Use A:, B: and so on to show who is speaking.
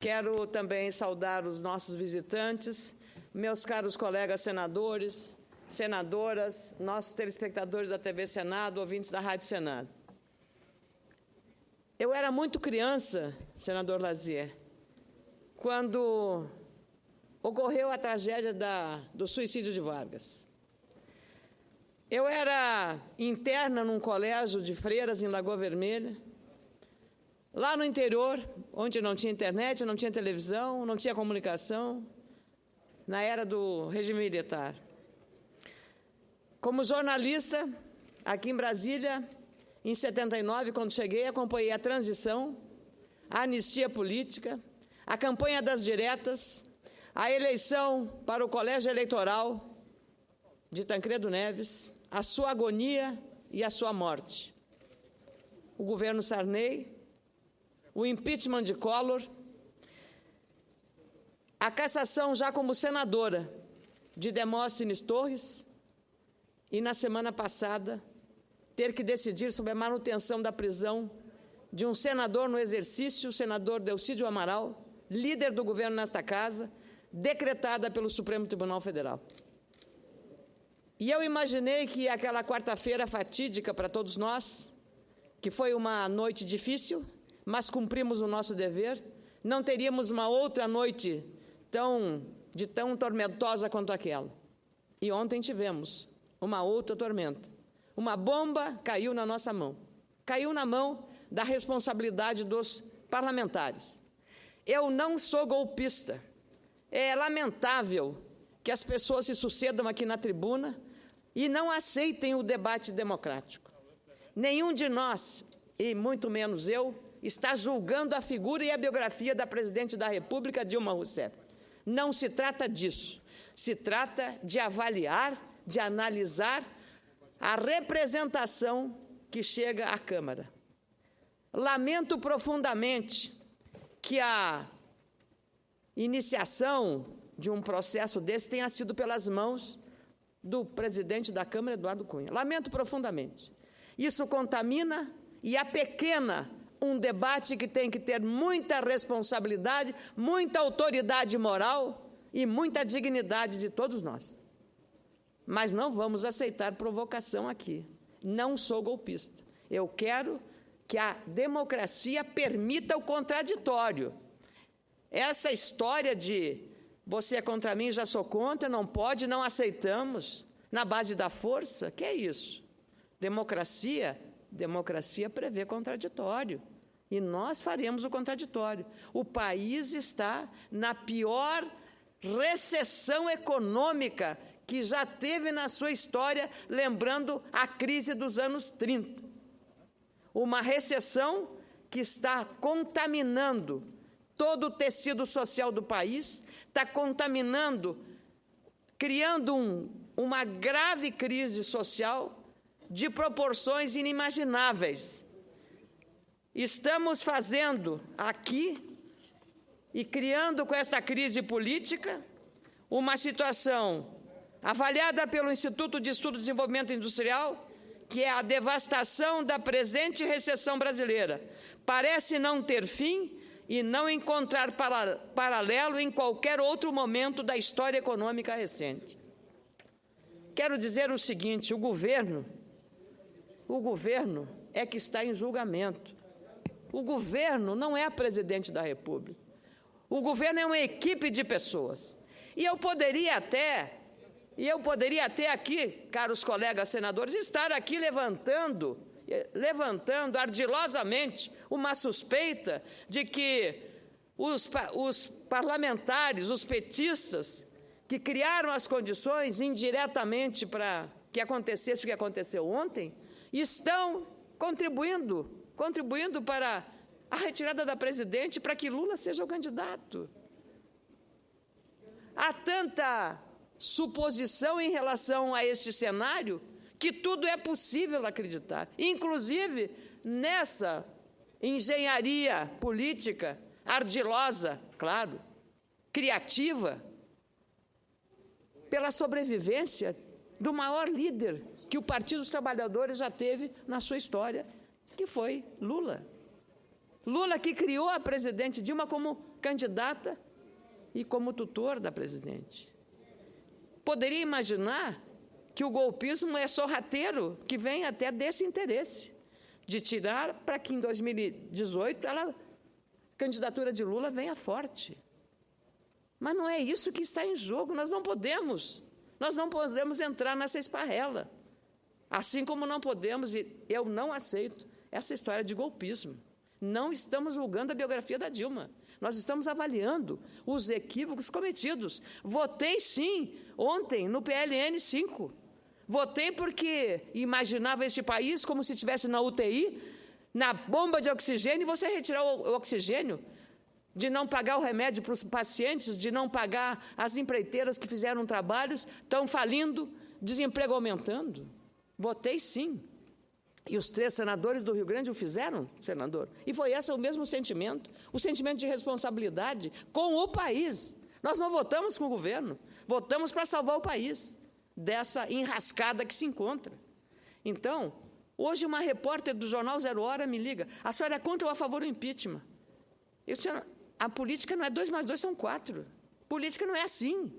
A: Quero também saudar os nossos visitantes, meus caros colegas senadores, senadoras, nossos telespectadores da TV Senado, ouvintes da Rádio Senado. Eu era muito criança, senador Lazier, quando ocorreu a tragédia do suicídio de Vargas. Eu era interna num colégio de freiras em Lagoa Vermelha, lá no interior, onde não tinha internet, não tinha televisão, não tinha comunicação, na era do regime militar. Como jornalista, aqui em Brasília, em 79, quando cheguei, acompanhei a transição, a anistia política, a campanha das diretas, a eleição para o colégio eleitoral de Tancredo Neves, a sua agonia e a sua morte. O governo Sarney, o impeachment de Collor, a cassação já como senadora de Demóstenes Torres e, na semana passada, ter que decidir sobre a manutenção da prisão de um senador no exercício, o senador Delcídio Amaral, líder do governo nesta casa, decretada pelo Supremo Tribunal Federal. E eu imaginei que aquela quarta-feira fatídica para todos nós, que foi uma noite difícil, mas cumprimos o nosso dever, não teríamos uma outra noite tão tormentosa quanto aquela. E ontem tivemos uma outra tormenta. Uma bomba caiu na nossa mão. Caiu na mão da responsabilidade dos parlamentares. Eu não sou golpista. É lamentável que as pessoas se sucedam aqui na tribuna e não aceitem o debate democrático. Nenhum de nós, e muito menos eu, está julgando a figura e a biografia da presidente da República, Dilma Rousseff. Não se trata disso. Se trata de avaliar, de analisar a representação que chega à Câmara. Lamento profundamente que a iniciação de um processo desse tenha sido pelas mãos do presidente da Câmara, Eduardo Cunha. Lamento profundamente. Isso contamina e apequena um debate que tem que ter muita responsabilidade, muita autoridade moral e muita dignidade de todos nós. Mas não vamos aceitar provocação aqui. Não sou golpista. Eu quero que a democracia permita o contraditório. Essa história de você é contra mim, já sou contra, não pode, não aceitamos, na base da força, que é isso? Democracia prevê contraditório. E nós faremos o contraditório. O país está na pior recessão econômica que já teve na sua história, lembrando a crise dos anos 30. Uma recessão que está contaminando todo o tecido social do país, está contaminando, criando uma grave crise social de proporções inimagináveis. Estamos fazendo aqui e criando com esta crise política uma situação avaliada pelo Instituto de Estudo e Desenvolvimento Industrial, que é a devastação da presente recessão brasileira. Parece não ter fim e não encontrar paralelo em qualquer outro momento da história econômica recente. Quero dizer o seguinte, o governo é que está em julgamento. O governo não é a presidente da República. O governo é uma equipe de pessoas. E eu poderia até aqui, caros colegas senadores, estar aqui levantando ardilosamente uma suspeita de que os parlamentares, os petistas, que criaram as condições indiretamente para que acontecesse o que aconteceu ontem, estão contribuindo para a retirada da presidente, para que Lula seja o candidato. Há tanta suposição em relação a este cenário que tudo é possível acreditar, inclusive nessa engenharia política ardilosa, claro, criativa, pela sobrevivência do maior líder que o Partido dos Trabalhadores já teve na sua história, que foi Lula. Lula, que criou a presidente Dilma como candidata e como tutor da presidente. Poderia imaginar que o golpismo é sorrateiro, que vem até desse interesse, de tirar para que em 2018 a candidatura de Lula venha forte. Mas não é isso que está em jogo, nós não podemos entrar nessa esparrela. Assim como não podemos, e eu não aceito essa história de golpismo. Não estamos julgando a biografia da Dilma. Nós estamos avaliando os equívocos cometidos. Votei, sim, ontem, no PLN 5. Votei porque imaginava este país como se estivesse na UTI, na bomba de oxigênio, e você retirar o oxigênio, de não pagar o remédio para os pacientes, de não pagar as empreiteiras que fizeram trabalhos, estão falindo, desemprego aumentando. Votei, sim. E os 3 senadores do Rio Grande o fizeram, senador. E foi esse o mesmo sentimento, o sentimento de responsabilidade com o país. Nós não votamos com o governo, votamos para salvar o país dessa enrascada que se encontra. Então, hoje uma repórter do jornal Zero Hora me liga, a senhora é contra ou a favor do impeachment? Eu disse, a política não é 2 mais 2 são 4. Política não é assim.